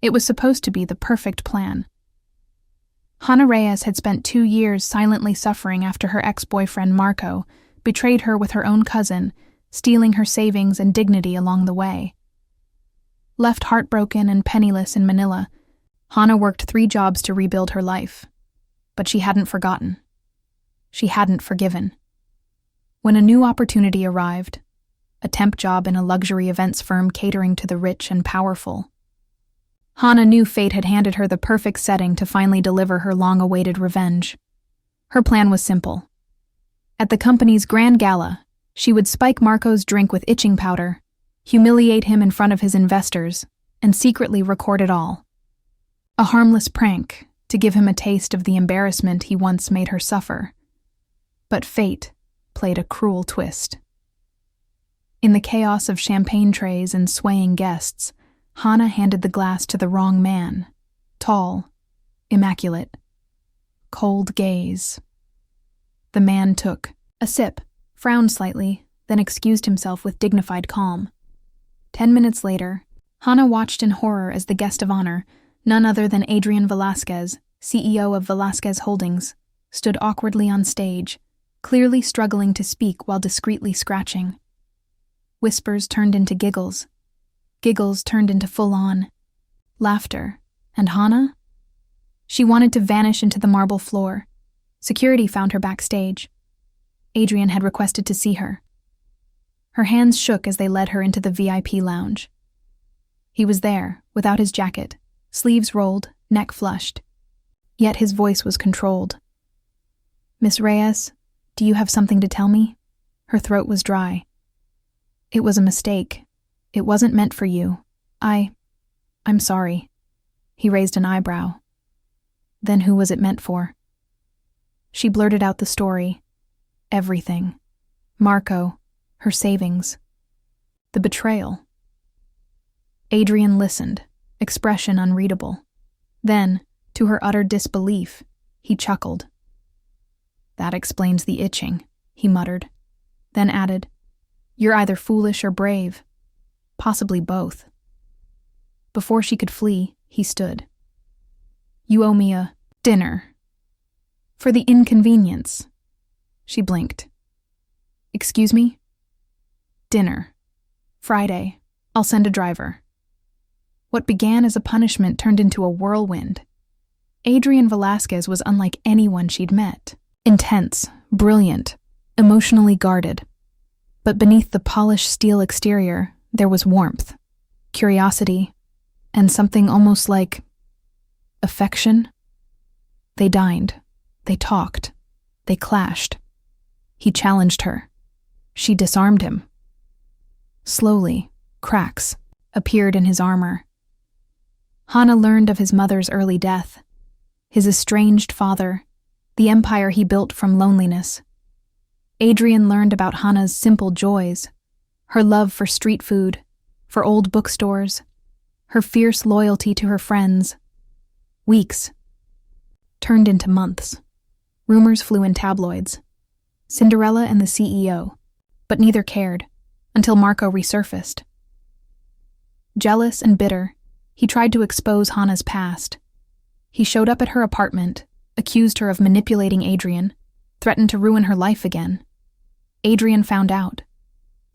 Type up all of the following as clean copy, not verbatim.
It was supposed to be the perfect plan. Hannah Reyes had spent 2 years silently suffering after her ex-boyfriend Marco betrayed her with her own cousin, stealing her savings and dignity along the way. Left heartbroken and penniless in Manila, Hannah worked 3 jobs to rebuild her life. But she hadn't forgotten. She hadn't forgiven. When a new opportunity arrived, a temp job in a luxury events firm catering to the rich and powerful, Hannah knew fate had handed her the perfect setting to finally deliver her long-awaited revenge. Her plan was simple. At the company's grand gala, she would spike Marco's drink with itching powder, humiliate him in front of his investors, and secretly record it all. A harmless prank to give him a taste of the embarrassment he once made her suffer. But fate played a cruel twist. In the chaos of champagne trays and swaying guests, Hannah handed the glass to the wrong man. Tall, immaculate, cold gaze. The man took a sip, frowned slightly, then excused himself with dignified calm. 10 minutes later, Hannah watched in horror as the guest of honor, none other than Adrian Velasquez, CEO of Velasquez Holdings, stood awkwardly on stage, clearly struggling to speak while discreetly scratching. Whispers turned into giggles. Giggles turned into full-on laughter. And Hannah? She wanted to vanish into the marble floor. Security found her backstage. Adrian had requested to see her. Her hands shook as they led her into the VIP lounge. He was there, without his jacket, sleeves rolled, neck flushed. Yet his voice was controlled. "Miss Reyes, do you have something to tell me?" Her throat was dry. "It was a mistake. It wasn't meant for you. I'm sorry." He raised an eyebrow. "Then who was it meant for?" She blurted out the story. Everything. Marco, her savings, the betrayal. Adrian listened, expression unreadable. Then, to her utter disbelief, he chuckled. "That explains the itching," he muttered, then added, "You're either foolish or brave. Possibly both." Before she could flee, he stood. "You owe me a dinner. For the inconvenience." She blinked. "Excuse me?" "Dinner. Friday. I'll send a driver." What began as a punishment turned into a whirlwind. Adrian Velasquez was unlike anyone she'd met. Intense, brilliant, emotionally guarded. But beneath the polished steel exterior, there was warmth, curiosity, and something almost like affection. They dined. They talked. They clashed. He challenged her. She disarmed him. Slowly, cracks appeared in his armor. Hannah learned of his mother's early death, his estranged father, the empire he built from loneliness. Adrian learned about Hannah's simple joys, her love for street food, for old bookstores, her fierce loyalty to her friends. Weeks turned into months. Rumors flew in tabloids. Cinderella and the CEO, but neither cared, until Marco resurfaced. Jealous and bitter, he tried to expose Hannah's past. He showed up at her apartment, accused her of manipulating Adrian, threatened to ruin her life again. Adrian found out.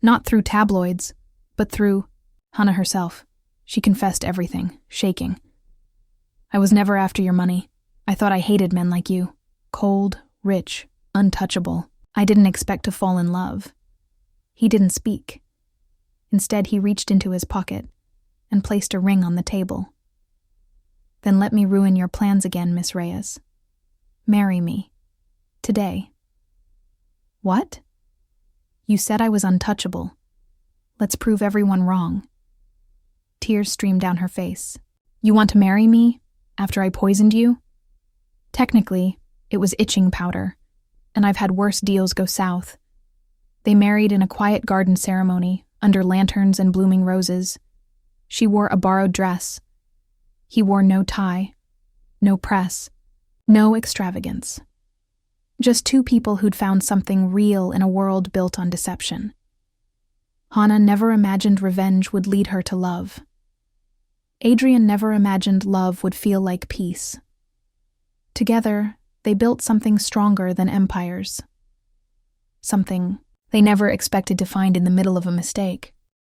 Not through tabloids, but through Hannah herself. She confessed everything, shaking. "I was never after your money. I thought I hated men like you. Cold, rich, untouchable. I didn't expect to fall in love." He didn't speak. Instead, he reached into his pocket and placed a ring on the table. "Then let me ruin your plans again, Miss Reyes. Marry me. Today." "What?" "You said I was untouchable. Let's prove everyone wrong." Tears streamed down her face. "You want to marry me after I poisoned you?" Technically, it was itching powder, and I've had worse deals go south. They married in a quiet garden ceremony, under lanterns and blooming roses. She wore a borrowed dress. He wore no tie, no press, no extravagance. Just two people who'd found something real in a world built on deception. Hannah never imagined revenge would lead her to love. Adrian never imagined love would feel like peace. Together, they built something stronger than empires. Something they never expected to find in the middle of a mistake.